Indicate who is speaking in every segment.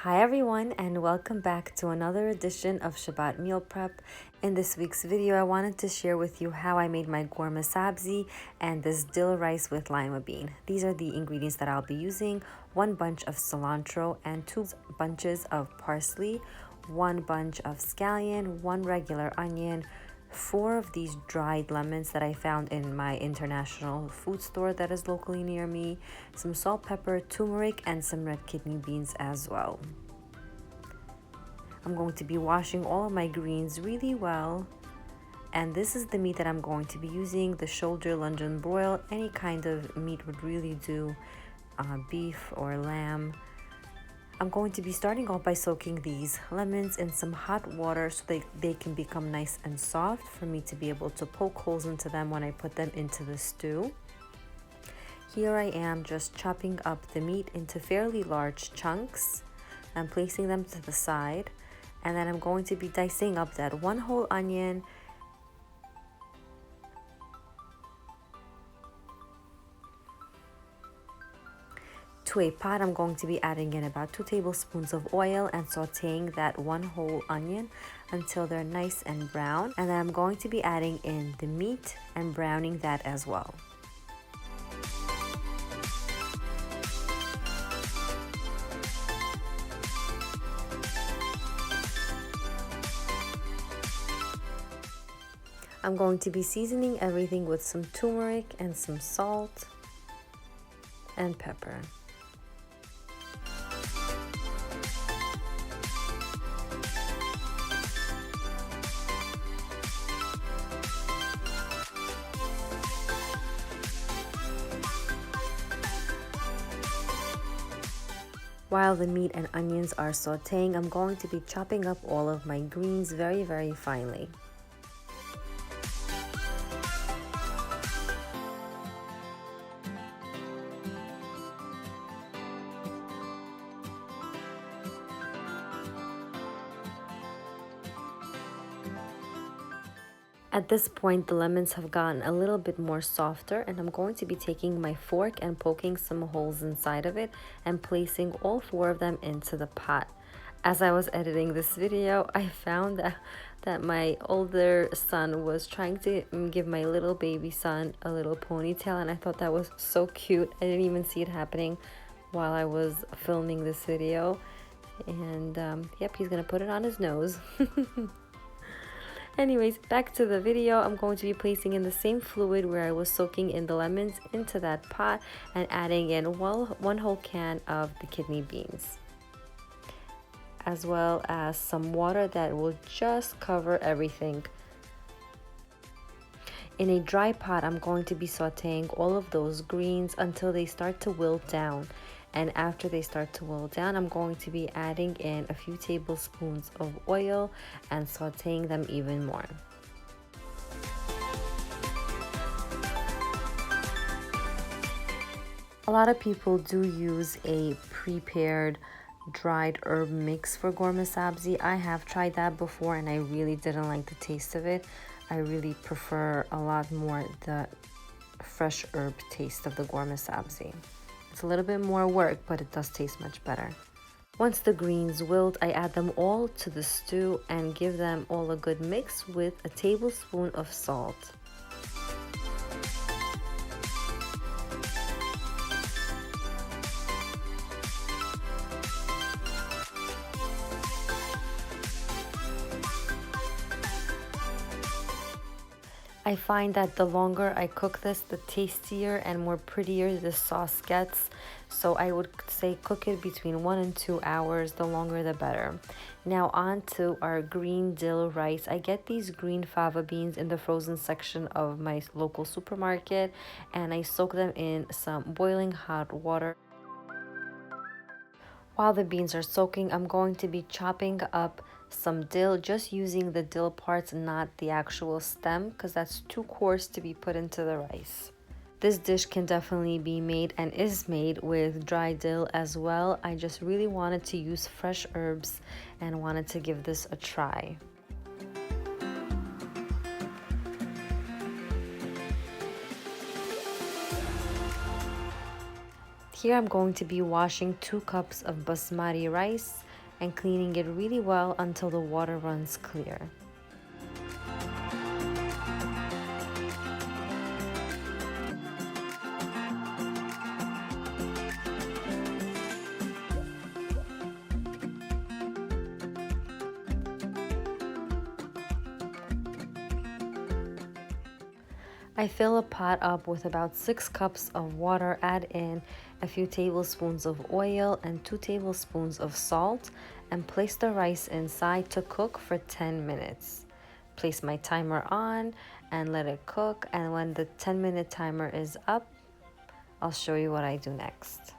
Speaker 1: Hi everyone, and welcome back to another edition of Shabbat Meal Prep. In this week's video, I wanted to share with you how I made my Ghormeh Sabzi and this dill rice with lima bean. These are the ingredients that I'll be using: 1 bunch of cilantro and 2 bunches of parsley, 1 bunch of scallion, 1 regular onion, 4 of these dried lemons that I found in my international food store that is locally near me, some salt, pepper, turmeric, and some red kidney beans as well. I'm going to be washing all of my greens really well, and this is the meat that I'm going to be using: the shoulder, luncheon, broil. Any kind of meat would really do, beef or lamb. I'm going to be starting off by soaking these lemons in some hot water so they can become nice and soft for me to be able to poke holes into them when I put them into the stew. Here I am just chopping up the meat into fairly large chunks and placing them to the side. And then I'm going to be dicing up that 1 whole onion, to a pot. I'm going to be adding in about 2 tablespoons of oil and sauteing that 1 whole onion until they're nice and brown. And then I'm going to be adding in the meat and browning that as well. I'm going to be seasoning everything with some turmeric and some salt and pepper. While the meat and onions are sauteing, I'm going to be chopping up all of my greens very, very finely. At this point, the lemons have gotten a little bit more softer, and I'm going to be taking my fork and poking some holes inside of it and placing all 4 of them into the pot. As I was editing this video, I found that my older son was trying to give my little baby son a little ponytail, and I thought that was so cute. I didn't even see it happening while I was filming this video. And yep, he's gonna put it on his nose. Anyways, back to the video. I'm going to be placing in the same fluid where I was soaking in the lemons into that pot and adding in 1 whole can of the kidney beans, as well as some water that will just cover everything. In a dry pot, I'm going to be sauteing all of those greens until they start to wilt down. And after they start to wilt down, I'm going to be adding in a few tablespoons of oil and sauteing them even more. A lot of people do use a prepared dried herb mix for Ghormeh Sabzi. I have tried that before and I really didn't like the taste of it. I really prefer a lot more the fresh herb taste of the Ghormeh Sabzi. It's a little bit more work, but it does taste much better. Once the greens wilt, I add them all to the stew and give them all a good mix with a tablespoon of salt. I find that the longer I cook this, the tastier and more prettier the sauce gets. So I would say cook it between 1 and 2 hours, the longer the better. Now on to our green dill rice. I get these green fava beans in the frozen section of my local supermarket, and I soak them in some boiling hot water. While the beans are soaking, I'm going to be chopping up some dill, just using the dill parts, not the actual stem, because that's too coarse to be put into the rice. This dish can definitely be made and is made with dry dill as well. I just really wanted to use fresh herbs and wanted to give this a try. Here I'm going to be washing 2 cups of basmati rice and cleaning it really well until the water runs clear. I fill a pot up with about 6 cups of water, add in a few tablespoons of oil and 2 tablespoons of salt, and place the rice inside to cook for 10 minutes. Place my timer on and let it cook, and when the 10-minute timer is up, I'll show you what I do next.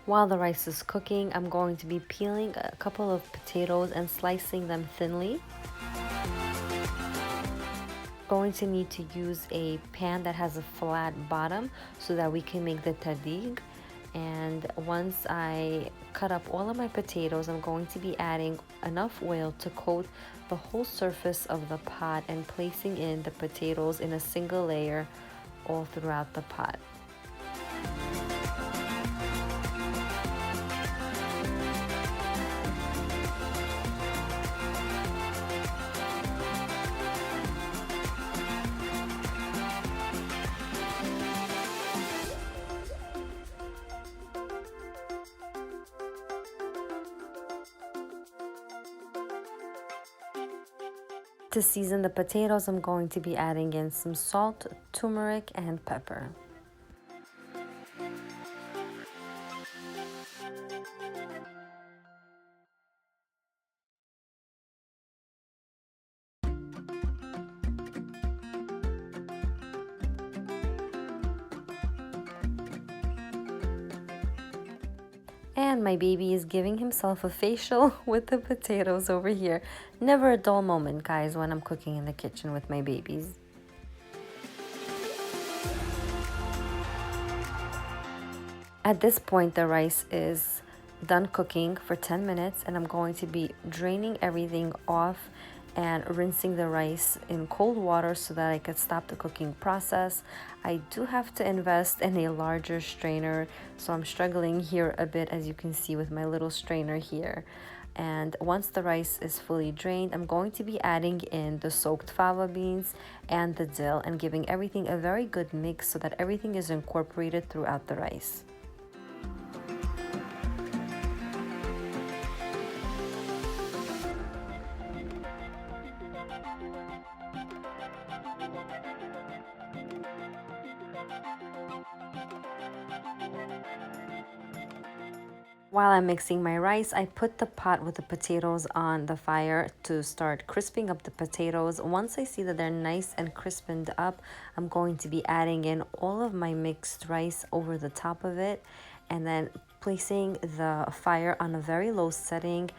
Speaker 1: While the rice is cooking, I'm going to be peeling a couple of potatoes and slicing them thinly. Going to need to use a pan that has a flat bottom so that we can make the tadig. And once I cut up all of my potatoes, I'm going to be adding enough oil to coat the whole surface of the pot and placing in the potatoes in a single layer all throughout the pot. To season the potatoes, I'm going to be adding in some salt, turmeric, and pepper. And my baby is giving himself a facial with the potatoes over here. Never a dull moment, guys, when I'm cooking in the kitchen with my babies. At this point, the rice is done cooking for 10 minutes, and I'm going to be draining everything off and rinsing the rice in cold water so that I could stop the cooking process. I do have to invest in a larger strainer, so I'm struggling here a bit, as you can see with my little strainer here. And once the rice is fully drained, I'm going to be adding in the soaked fava beans and the dill and giving everything a very good mix so that everything is incorporated throughout the rice. While I'm mixing my rice, I put the pot with the potatoes on the fire to start crisping up the potatoes. Once I see that they're nice and crispened up, I'm going to be adding in all of my mixed rice over the top of it, and then placing the fire on a very low setting,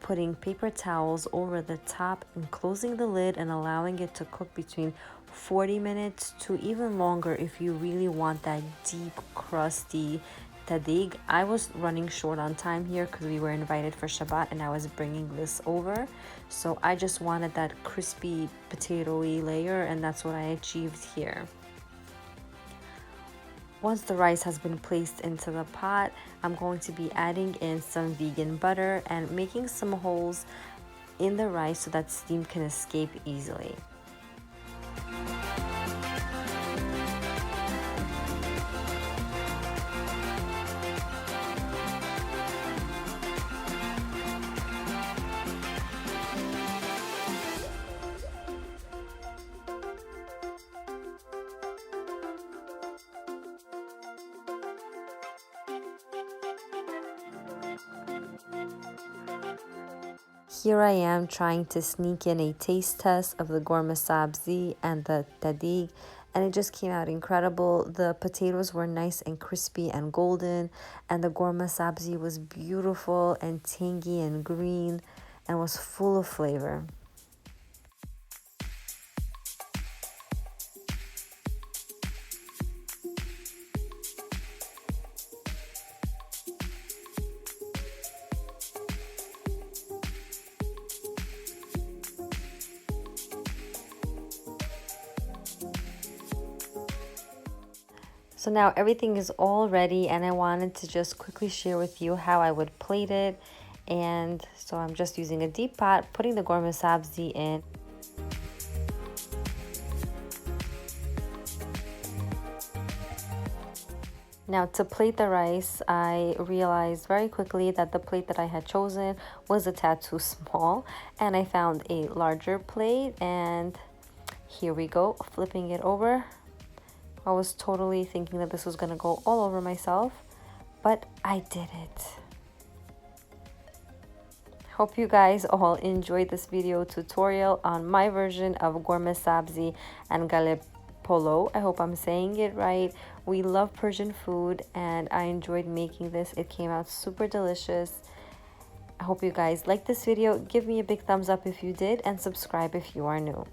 Speaker 1: putting paper towels over the top and closing the lid and allowing it to cook between 40 minutes to even longer if you really want that deep, crusty tadig. I was running short on time here because we were invited for Shabbat and I was bringing this over, so I just wanted that crispy potatoey layer, and that's what I achieved here. Once the rice has been placed into the pot, I'm going to be adding in some vegan butter and making some holes in the rice so that steam can escape easily. Here I am trying to sneak in a taste test of the Ghormeh Sabzi and the tadig, and it just came out incredible. The potatoes were nice and crispy and golden, and the Ghormeh Sabzi was beautiful and tangy and green and was full of flavor. So now everything is all ready, and I wanted to just quickly share with you how I would plate it. And so I'm just using a deep pot, putting the Ghormeh Sabzi in. Now to plate the rice, I realized very quickly that the plate that I had chosen was a tad too small, and I found a larger plate, and here we go, flipping it over. I was totally thinking that this was gonna go all over myself, but I did it. Hope you guys all enjoyed this video tutorial on my version of Ghormeh Sabzi and Baghali Polo. I hope I'm saying it right. We love Persian food, and I enjoyed making this. It came out super delicious. I hope you guys liked this video. Give me a big thumbs up if you did, and subscribe if you are new.